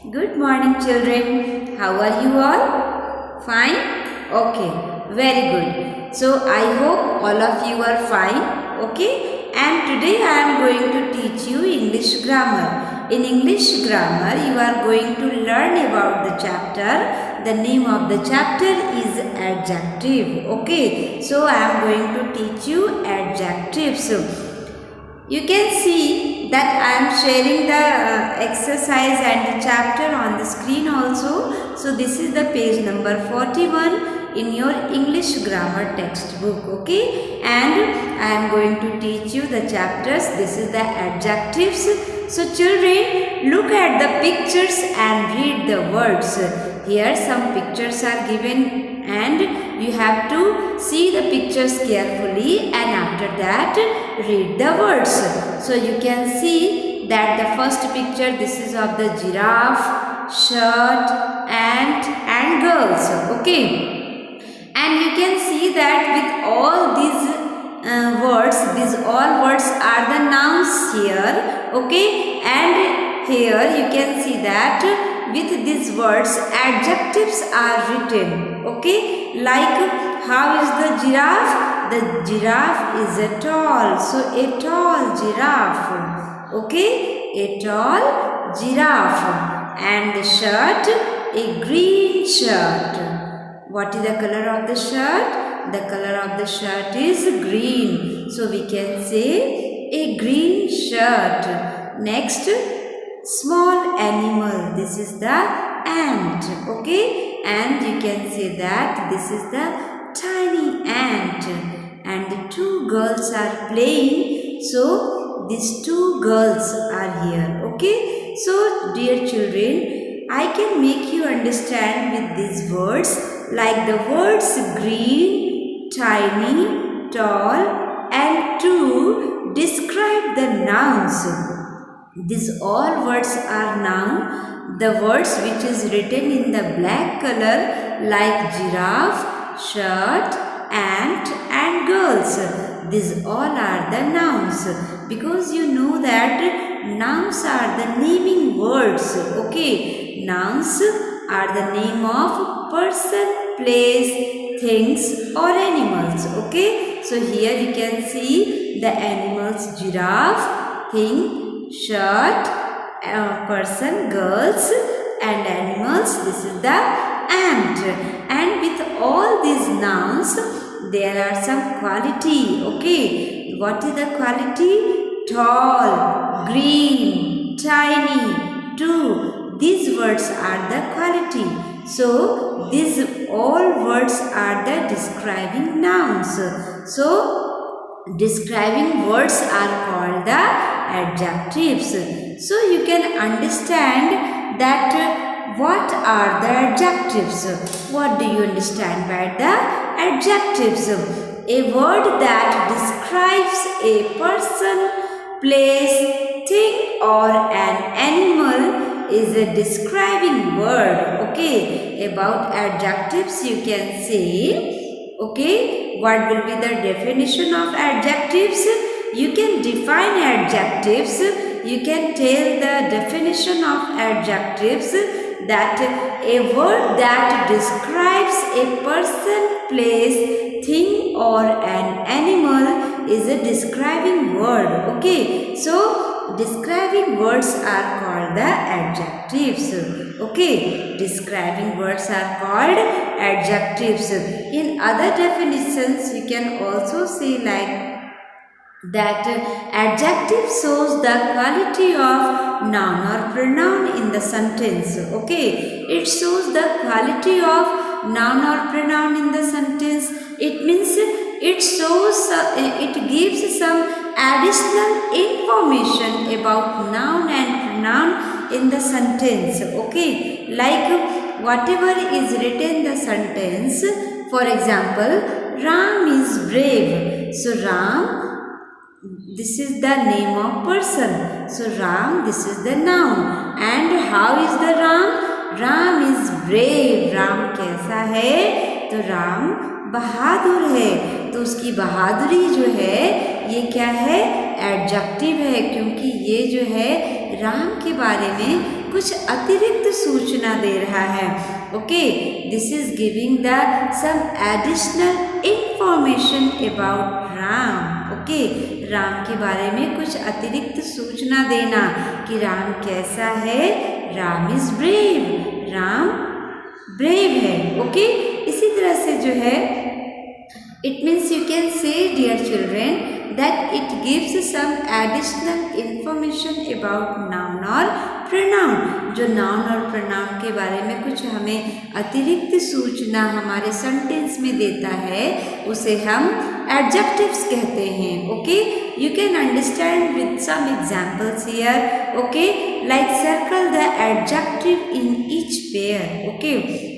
Good morning, children. How are you all? Fine? Okay, very good. So, I hope all of you are fine. Okay, and today I am going to teach you English grammar. In English grammar, you are going to learn about the chapter. The name of the chapter is adjective. Okay, so I am going to teach you adjectives. You can see that I am sharing the exercise and the chapter on the screen also. So this is the page number 41 in your English grammar textbook. Okay, and I am going to teach you the chapters. This is the adjectives. So children, look at the pictures and read the words. Here some pictures are given and you have to see the pictures carefully, and after that read the words. So you can see that the first picture, this is of the giraffe, shirt, ant and girls. Okay, and you can see that with all these these all words are the nouns here. Okay, and here you can see that with these words adjectives are written. Okay, like how is the giraffe? The giraffe is a tall, so a tall giraffe. Okay, a tall giraffe. And the shirt, a green shirt. What is the color of the shirt? The color of the shirt is green, so we can say a green shirt. Next, small animal, this is the ant. Okay, and you can say that this is the tiny ant, and the two girls are playing, so these two girls are here. Okay, so dear children, I can make you understand with these words, like the words green, tiny, tall and two describe the nouns. These all words are noun. The words which is written in the black color like giraffe, shirt, ant and girls. These all are the nouns, because you know that nouns are the naming words. Okay, nouns are the name of person, place, things or animals. Okay, so here you can see the animals giraffe, thing, shirt, person, girls and animals. This is the ant, and with all these nouns there are some quality. Okay, what is the quality? Tall, green, tiny, two. These words are the quality. So these all words are the describing nouns. So describing words are called the adjectives. So you can understand that what are the adjectives. What do you understand by the adjectives? A word that describes a person, place, thing or an animal is a describing word. Okay, about adjectives you can say, okay, what will be the definition of adjectives? You can define adjectives. You can tell the definition of adjectives, that a word that describes a person, place, thing or an animal is a describing word. Okay, so describing words are called the adjectives. Okay, describing words are called adjectives. In other definitions you can also say like that adjective shows the quality of noun or pronoun in the sentence. Okay, it shows the quality of noun or pronoun in the sentence. It means it shows, it gives some additional information about noun and pronoun in the sentence. Okay, like whatever is written in the sentence. For example, Ram is brave. So Ram, this is the name of person. So Ram, this is the noun. And how is the Ram? Ram is brave. Ram कैसा है? तो राम बहादुर है. तो उसकी बहादुरी जो है ये क्या है? एडजेक्टिव है, क्योंकि ये जो है राम के बारे में कुछ अतिरिक्त सूचना दे रहा है. Okay, this is giving the some additional information about Ram. Okay, Ram के बारे में कुछ अतिरिक्त सूचना देना कि राम कैसा है. Ram is brave, Ram brave है. ओके, इसी तरह से जो है it means you can say dear children that it gives some additional information about noun or pronoun. जो noun और pronoun के बारे में कुछ हमें अतिरिक्त सूचना हमारे सेंटेंस में देता है उसे हम adjectives कहते हैं. Okay, you can understand with some examples here. Okay, like circle the adjective in each pair. Okay,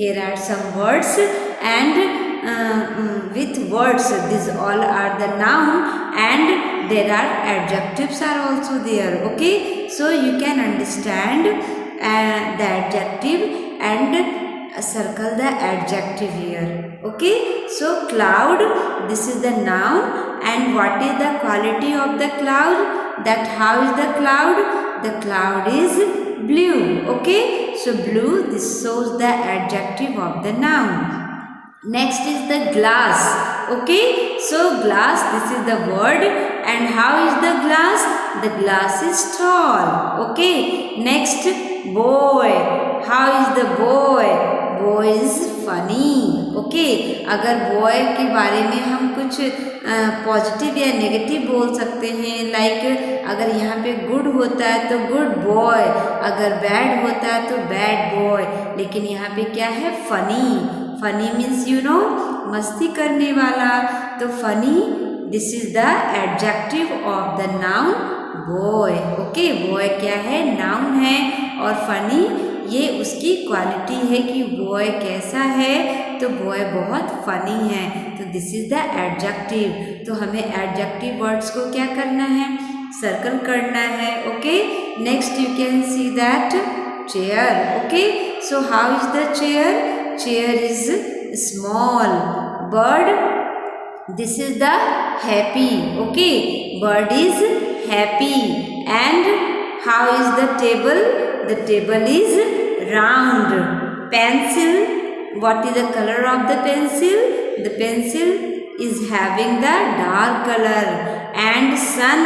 here are some words and with words, these all are the noun and there are adjectives are also there. Okay, so you can understand the adjective and circle the adjective here. Okay, so cloud, this is the noun and what is the quality of the cloud, that how is the cloud, the cloud is blue. Okay, so blue, this shows the adjective of the noun. Next is the glass. Okay, so glass, this is the word and how is the glass, the glass is tall. Okay, next boy, how is the boy, boy is funny. Okay, अगर boy के बारे में हम कुछ positive या negative बोल सकते हैं. लाइक अगर यहाँ पे गुड होता है तो गुड बॉय, अगर बैड होता है तो बैड बॉय. लेकिन यहाँ पे क्या है, funny. Funny means you know मस्ती करने वाला. तो funny, this is the adjective of the noun boy. Okay, boy क्या है, नाउन है और फनी ये उसकी क्वालिटी है कि बॉय कैसा है, तो बॉय बहुत फनी है. तो दिस इज द एडजेक्टिव. तो हमें एडजेक्टिव वर्ड्स को क्या करना है, सर्कल करना है. Okay, next you can see that chair. Okay, so how is the chair, chair is small. Bird, this is the happy. Okay, bird is happy. And how is the table, the table is round. Pencil, what is the color of the pencil, the pencil is having the dark color. And sun,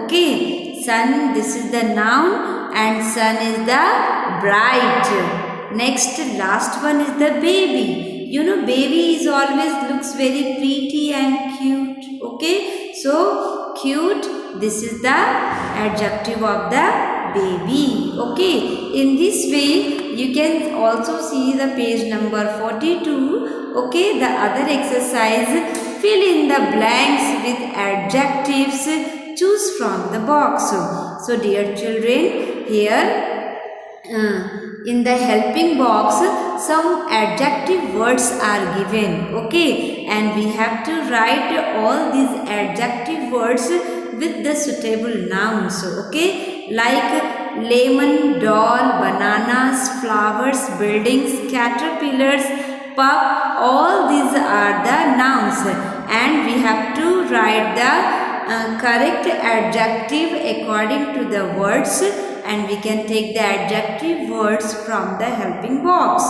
okay, sun, this is the noun and sun is the bright. Next, last one is the baby. You know, baby is always looks very pretty and cute. Okay, so cute, this is the adjective of the baby. Okay, in this way you can also see the page number 42. Okay, the other exercise, fill in the blanks with adjectives, choose from the box. So dear children, here in the helping box some adjective words are given. Okay, and we have to write all these adjective words with the suitable nouns. Okay, like lemon, doll, bananas, flowers, buildings, caterpillars, pup, all these are the nouns and we have to write the correct adjective according to the words and we can take the adjective words from the helping box.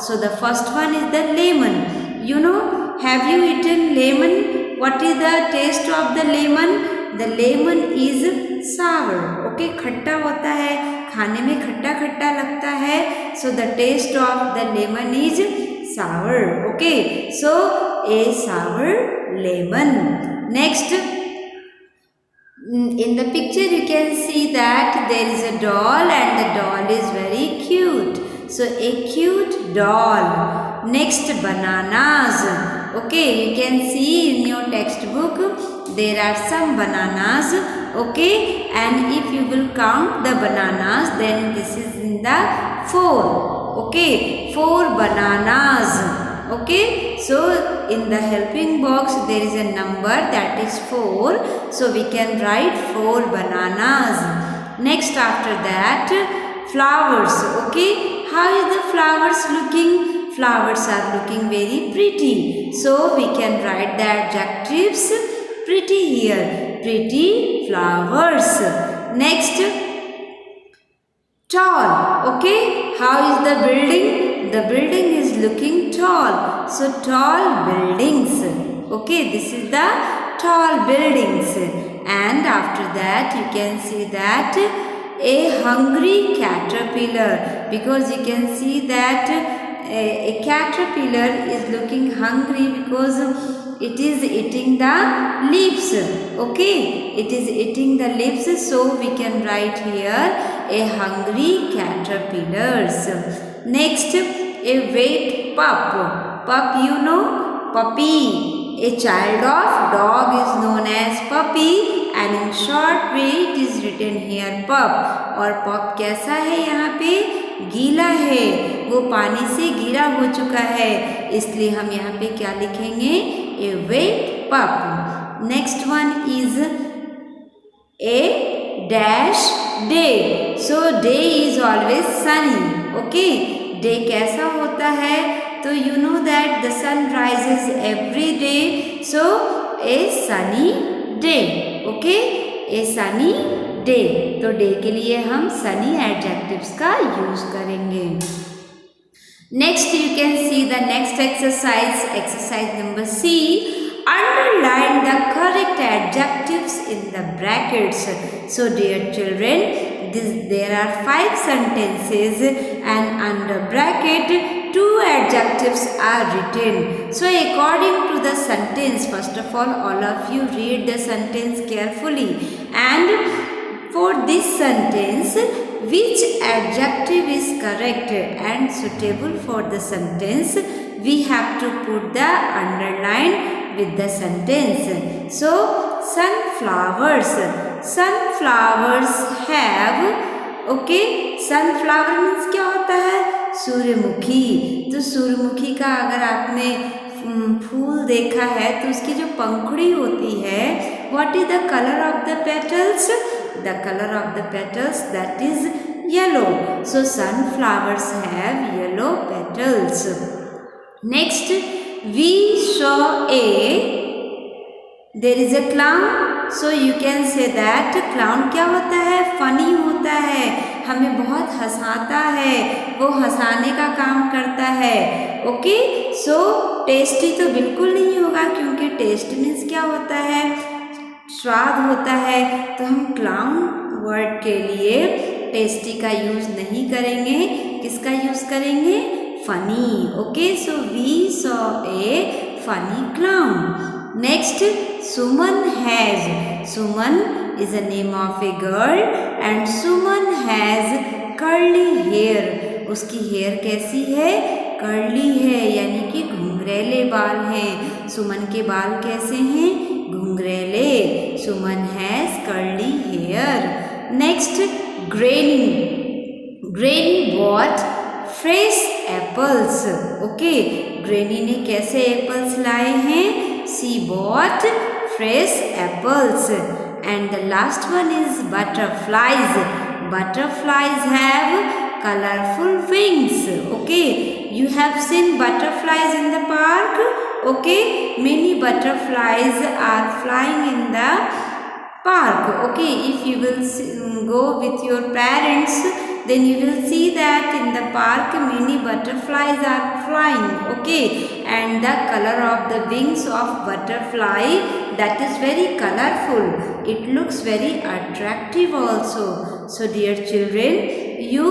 So the first one is the lemon. You know, have you eaten lemon? What is the taste of the lemon? The lemon is sour. Okay, खट्टा होता है, खाने में खट्टा खट्टा लगता है. So the taste of the lemon is sour. Okay, so a sour lemon. Next, in the picture you can see that there is a doll and the doll is very cute. So a cute doll. Next, bananas. Okay, you can see in your textbook there are some bananas. Okay, and if you will count the bananas then this is in the 4. Okay, 4 bananas. Okay, so in the helping box there is a number that is 4, so we can write 4 bananas. Next, after that, flowers. Okay, how is the flowers looking? Flowers are looking very pretty, so we can write the adjectives pretty here. Pretty flowers. Next, Tall. Okay. How is the building? The building is looking tall. So tall buildings. Okay. This is the tall buildings. And after that you can see that a hungry caterpillar, because you can see that a caterpillar is looking hungry because it is eating the leaves. Okay, it is eating the leaves, so we can write here a hungry caterpillars. Next, a wet pup. Pup, you know, puppy. A child of dog is known as puppy, and in short way it is written here pup. और pup कैसा है यहाँ पे? गीला है, वो पानी से गीला हो चुका है, इसलिए हम यहाँ पे क्या लिखेंगे? A wet pup. Next one is a dash day. So day is always sunny. Okay, day कैसा होता है? तो you know that the sun rises every day, so a sunny day. Okay, a sunny day. तो day के लिए हम sunny adjectives का use करेंगे. Next you can see the next exercise, exercise number C. Underline the correct adjectives in the brackets. So dear children, there are 5 sentences and under bracket 2 adjectives are written. So according to the sentence, first of all of you read the sentence carefully, and for this sentence, which adjective is correct and suitable for the sentence, we have to put the underline with the sentence. So sunflowers. Sunflowers have, okay, sunflower means क्या होता है? सूर्यमुखी. तो सूर्यमुखी का अगर आपने फूल देखा है तो उसकी जो पंखुड़ी होती है, what is the color of the petals? The color of the petals, that is yellow. So sunflowers have yellow petals. Next, we saw there is a clown. So you can say that clown क्या होता है? funny होता है, हमें बहुत हंसाता है, वो हंसाने का काम करता है. ओके, सो टेस्टी तो बिल्कुल नहीं होगा, क्योंकि टेस्ट मीन्स क्या होता है? स्वाद होता है. तो हम क्लाउन वर्ड के लिए टेस्टी का यूज नहीं करेंगे, किसका यूज करेंगे? Funny. Okay, so we saw a funny clown. Next, Suman has. Suman is a name of a girl and Suman has curly hair. उसकी हेयर कैसी है? कर्ली है, यानी कि घुंघरेले बाल हैं. सुमन के बाल कैसे हैं? घुंघरेले. Suman has curly hair. Next, granny. Granny bought fresh apples. Okay, granny ने कैसे एप्पल्स लाए हैं? She bought fresh apples. And the last one is butterflies. Butterflies have colorful wings. Okay, you have seen butterflies in the park. Okay, many butterflies are flying in the park. Okay, if you will go with your parents, then you will see that in the park many butterflies are flying. Okay, and the color of the wings of butterfly, that is very colorful. It looks very attractive also. So dear children, you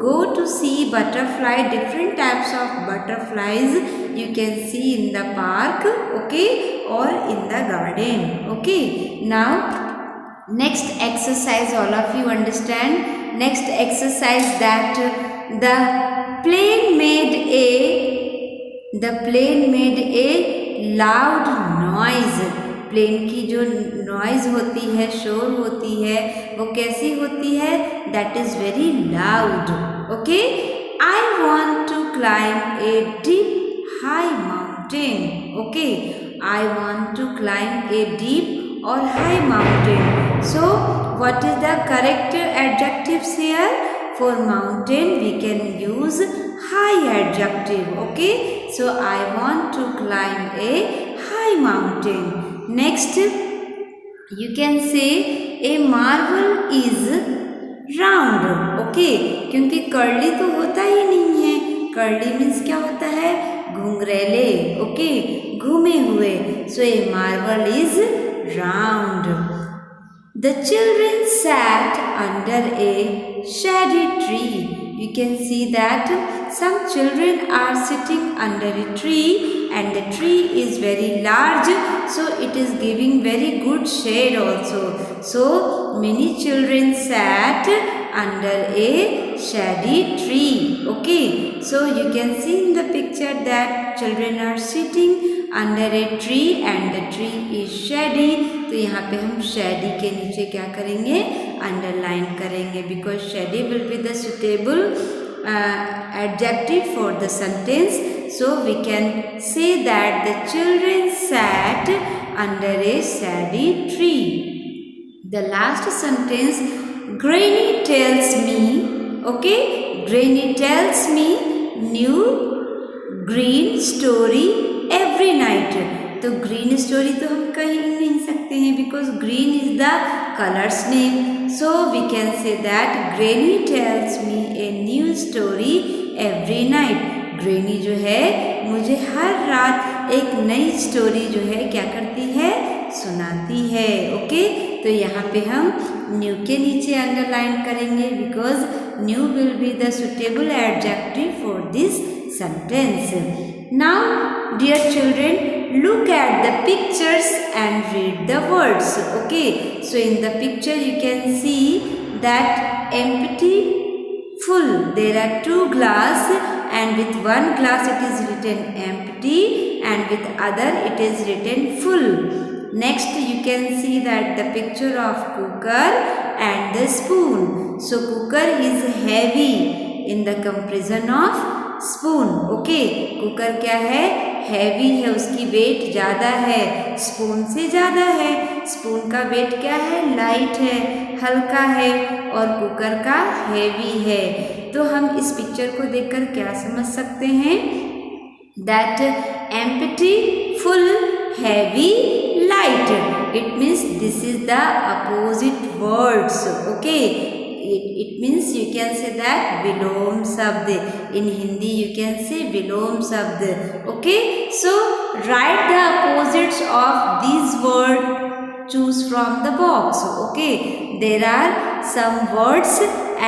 go to see butterfly, different types of butterflies you can see in the park, okay, or in the garden. Okay, now next exercise, all of you understand. Next exercise, that the plane made a loud noise. Plane की जो noise होती है, शोर होती है, वो कैसी होती है? That is very loud. Okay, I want to climb a deep high mountain. Okay, I want to climb a deep और high mountain. So what is the correct adjectives here? For mountain we can use high adjective. Okay, so I want to climb a high mountain. Next, you can say a marble is round, okay, क्योंकि curly तो होता ही नहीं है। Curly means क्या होता है? घुंघरेले, okay, घूमे हुए। So a marble is round. The children sat under a shady tree. You can see that some children are sitting under a tree and the tree is very large, so it is giving very good shade also. So many children sat under a shady tree. Okay, so you can see in the picture that children are sitting under a tree and the tree is shady. तो यहाँ पे हम shady के नीचे क्या करेंगे? Underline करेंगे, because shady will be the suitable adjective for the sentence. So we can say that the children sat under a shady tree. The last sentence, Granny tells me, okay, Granny tells me new green story every night. तो green story तो हम कह ही नहीं सकते हैं, because green is the colour's name. So we can say that granny tells me a new story every night. Granny जो है मुझे हर रात एक नई स्टोरी जो है क्या करती है? सुनाती है. ओके, तो यहाँ पे हम न्यू के नीचे अंडरलाइन करेंगे, because new will be the suitable adjective for this sentence. Now, dear children, look at the pictures and read the words. Okay, so in the picture you can see that empty, full. There are two glass and with one glass it is written empty and with other it is written full. Next you can see that the picture of cooker and the spoon. So cooker is heavy in the comparison of spoon. Okay, cooker क्या है? Heavy है, उसकी wait ज़्यादा है, spoon से ज़्यादा है. Spoon का वेट क्या है? लाइट है, हल्का है, और कुकर का हैवी है. तो हम इस पिक्चर को देखकर क्या समझ सकते हैं? That empty, full, heavy, light. It means this is the opposite words. Okay, it means you can say that vilom shabd. In Hindi you can say vilom shabd. Okay, so write the opposites of these words. Choose from the box. Okay, there are some words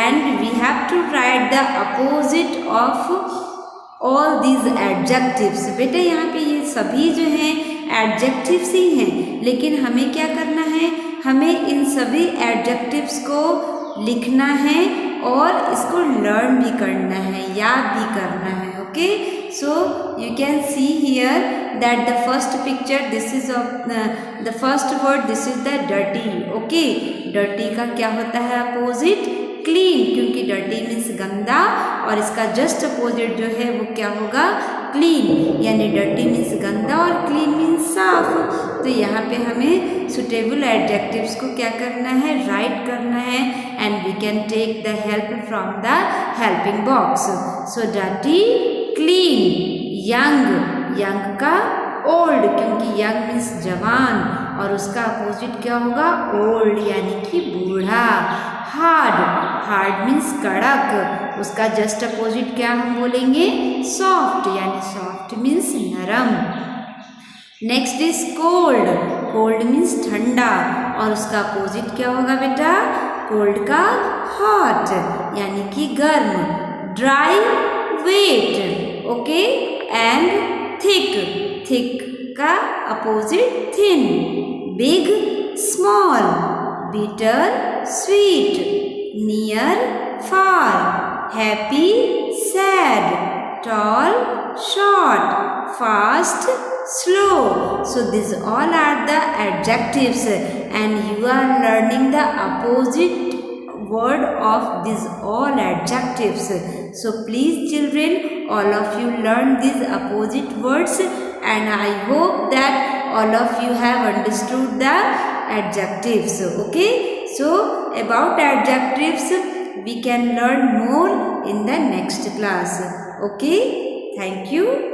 and we have to write the opposite of all these adjectives. बेटा यहाँ पे ये सभी जो हैं adjectives ही हैं, लेकिन हमें क्या करना है? हमें इन सभी adjectives को लिखना है और इसको लर्न भी करना है, याद भी करना है. Okay, so you can see here that the first picture, this is of the first word, this is the dirty. Okay, dirty का क्या होता है अपोजिट? क्लीन, क्योंकि डर्टी मीन्स गंदा और इसका जस्ट अपोजिट जो है वो क्या होगा? क्लीन. यानी डर्टी मीन्स गंदा और क्लीन मीन्स साफ. तो यहाँ पे हमें सुटेबल एडजेक्टिव्स को क्या करना है? राइट करना है. And we can take the help from the helping box. So dirty, clean, young, young का ओल्ड, क्योंकि यंग मीन्स जवान और उसका अपोजिट क्या होगा? ओल्ड, यानी कि बूढ़ा. हार्ड, हार्ड मीन्स कड़क, उसका जस्ट अपोजिट क्या हम बोलेंगे? सॉफ्ट, यानी सॉफ्ट मीन्स नरम. Next is cold. Cold means ठंडा और उसका अपोजिट क्या होगा बेटा? कोल्ड का हॉट, यानी कि गर्म. Dry, wet. Okay, and thick, thick का opposite thin. Big, small. Bitter, sweet. Near, far. Happy, sad. Tall, short. Fast, slow. So these all are the adjectives and you are learning the opposite word of these all adjectives. So please children, all of you learn these opposite words and I hope that all of you have understood the adjectives. Okay, so about adjectives we can learn more in the next class. Okay, thank you.